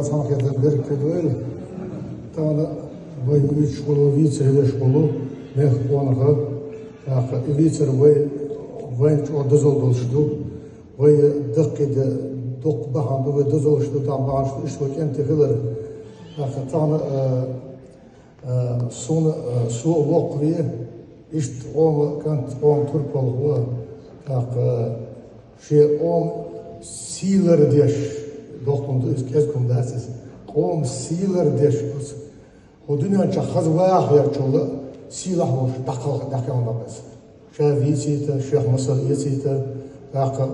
санах я дабер кедуэл тана вой вич школу вицер школу мех онга вицер вой одозол болшду вой даккеде док бахан вой дозол шду там бахан шду ишвак энтехилер тана су вокви ишт он кант он турпол ши он силер деш доктунду искез кундасыз он силер деш ходуня чахаз вах я чола сила хош дакалда бес ша визита шах масал язита так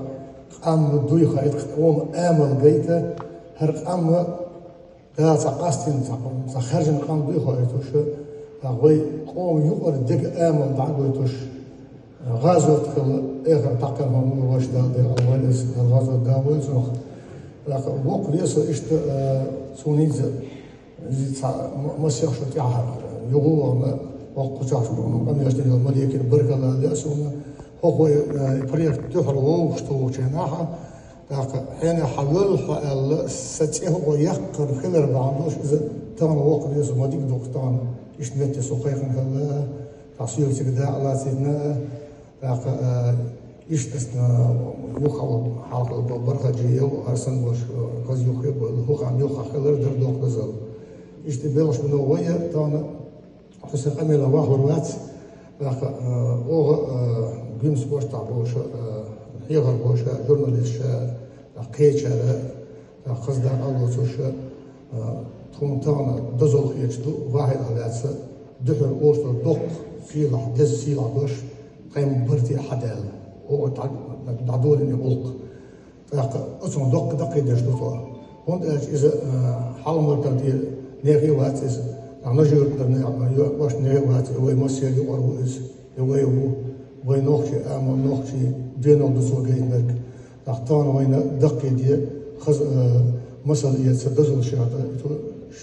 ам дуй хайт он амал гейта хер ам да сaqastin sa kharjan qam duy hayt sh way qom yuqar dig amal dagwitush غازوت كل إخر تقرهم واشتغل الأولس الغازوت داوز نخ لكن وق ليس إشت سونيز زيت مسيح شو تعهر يغوا ما وق جاش بقولون كم يشتري المليك البركة لا ليسون هو بريك تحر وشتو جناحا لكن حين حلل حل ستيه ويقر خلر بعمرش إذا تام وق ليس ما ديك دكتور إيش نت سوقيخن كلا تصير سكدا على سيدنا إشتسنا وخال حاول ببرخة جيو أرسن باش كز يخيب هو عم يخا خلر در دوق نزل إشتبالش من ويا تانا حسن قميل واحد وات أو جيمس باش تعبوش هيغر باش جورناليست قيتشر قصدا الله توش تون تانا دزل خيشتو واحد على دحر أوشتو دوق فيلا دز فيلا باش قيم برتي حدال هو تعدول إني ألق أصلا دق يدش دوتوا هون إذا حال مرتب دي نيجي وقت إذا نجور درنا باش نيجي وقت هو مسير يقرب هو نوخشي أما نوخشي دينو دسوا جاي مرك تختار وين دق دي خز مثلا يتصدق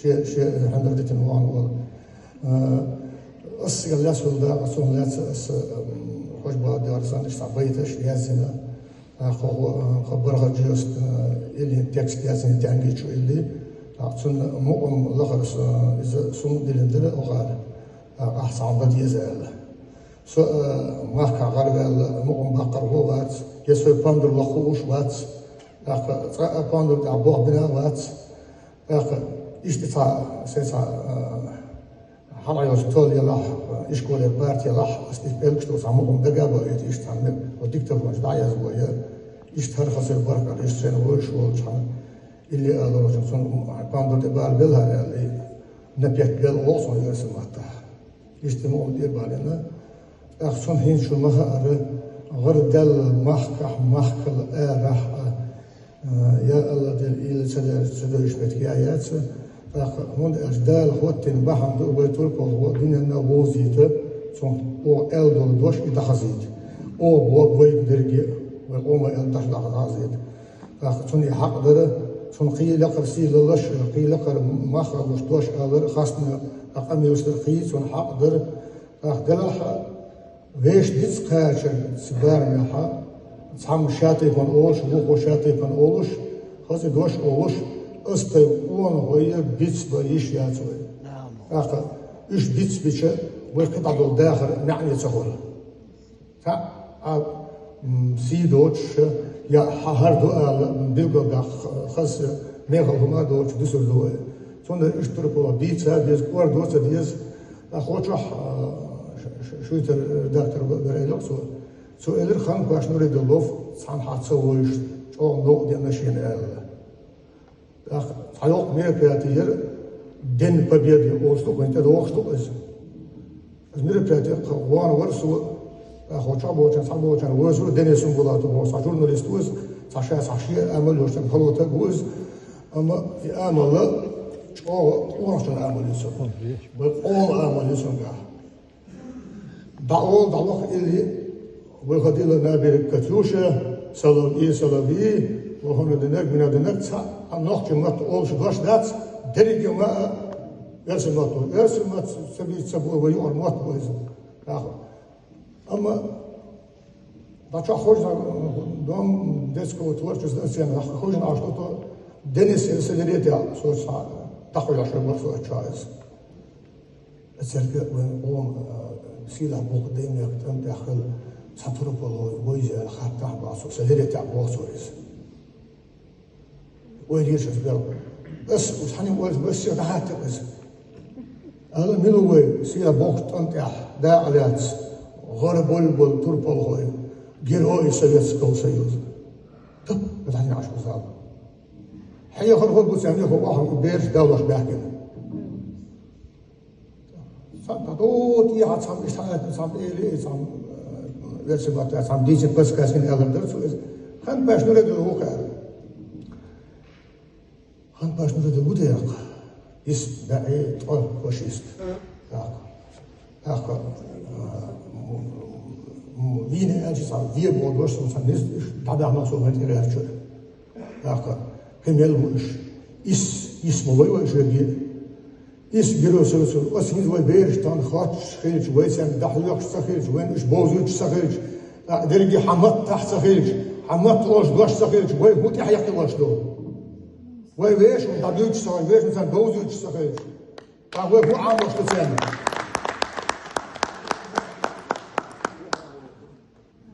شيء هندردت نوعان ولا السياسة ولا أصلا خوش بعد دارسان اشتبيتش يازنا خبرها جوست اللي تكست يازنا تانجي شو اللي أصلا مقام لخرس إذا سمو دلندر أغار أحسن بدي يزال سو ما كعرب مقام بقر هو وات يسوي باندر وخوش وات باندر تعبوه بنا وات اشتفاء سيسا حالا يستول يلاح إشكول البارت يلاح استقبالك شو سامعهم دجابة يتيشتعمل ودكتور مش داعي زوجة يشتهر خسر بركة يشتهر وش والشان اللي قالوا رجل صن باندر تبال بلها اللي نبيت بل أوصل يرسم ماته يجتمعوا دي بالنا أخصن هين شو مهار غردل محكل راح يا الله دل إلى سدر يشبت كيايات هون أجدال خوتين بحم دو بيتول كل دنيا نوزيته صن أو ألدول دوش يدخزيد أو بوي درجة وقوم يلدش دخزيد صن يحق دره صن قيل قرسي للش قيل قر ما خرجش دوش ألر خاصنا أقام يوصل قيل صن حق دره دلها ويش ديس قاشر سبار ملها صام شاتي بن أولش وقو شاتي بن أولش خاص دوش أولش أستي أون هوي بيتس بريش ياتوي. أخا إيش بيتس بيشة وقت عدول داخل معني تقول. فا سيدوش يا هاردو بيلقى خاص ميغل هما دوش دسر دوي. ثم إيش تركوا بيتس هذا كوار دوش ديز أخوتش شو يتر دكتور بريلوس سو إلر خان باش نريد اللوف صان حاتسويش شو نوع دي ماشين Hayok merkezi den победы Осло, это Осло из мероприятия Хуан Варсу, Хочабочан, Сабочан, Варсу, Денисом была то was журналист was, Саши, Амал, Йошан, Халота was, Амала, Осло Амалисо, all Амалисо. Дало или выходила на берег Катюша, Салави, وهون دنك تسع النقطة ما تقولش باش دات درجة ما ارسم سبي تسبوا ويقول ما تقولز أما بچه خوش دام دسکو تورچ از دستیان خوش ناشتو Dennis Elsenerita, so Tachoyasha, so a choice. A circuit when all Sila Book Demiak and the Hell Satropolo, Voyager, Hataba, so Celerita also is. Where is as well? This was honey was Monsieur the Hat was. Alla Milway, Sila Book Tanta, there alerts, horrible Turpol, Giro Soviet sales. But I know was up. Hey, you heard what's in your bears, dollars back in. Oh, you had some let's about that, some decent discuss in elders. Han passionate the walker. Han passionate the wood is the fascist. Wien edges are wir borders und san ist da noch so mit ihrer Chur. Hemel is moloi je is grosso was his way bear stand hot schilch weis am dahloch schilch wenn ich bozuch schilch درجي حمط تحت schilch حمط los glas schilch وي هو تحيق los do وي ويش und da deutsch so weis und san bozuch schilch da wo amos zu sein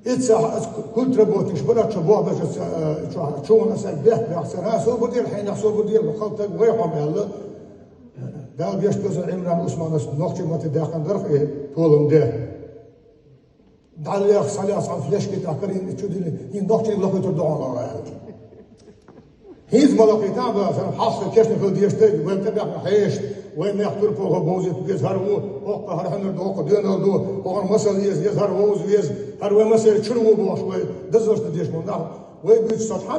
it's كنتربوت شبرا شبوه باش شو انا سبح بحسنا سو بدي الحين سو بدي الخلطه ويحهم يلا دا بيشتغل عمران عثمان نوختي ما تداخل درف ايه طولهم ده دعلي خصالي اصلا فلاش كي تاكرين تشودي هي نوختي لقيت الدعاء على هيز ملقي تابع حاصل كيف نقول ديشتي وين تبع حيش وين يحضر فوق بوزي يظهر هو فوق هرحن دوق دينا دو وغن مسل يظهر ووز يز هر وين مسل تشرو بوش وين دزوش تديش من وين بيت صح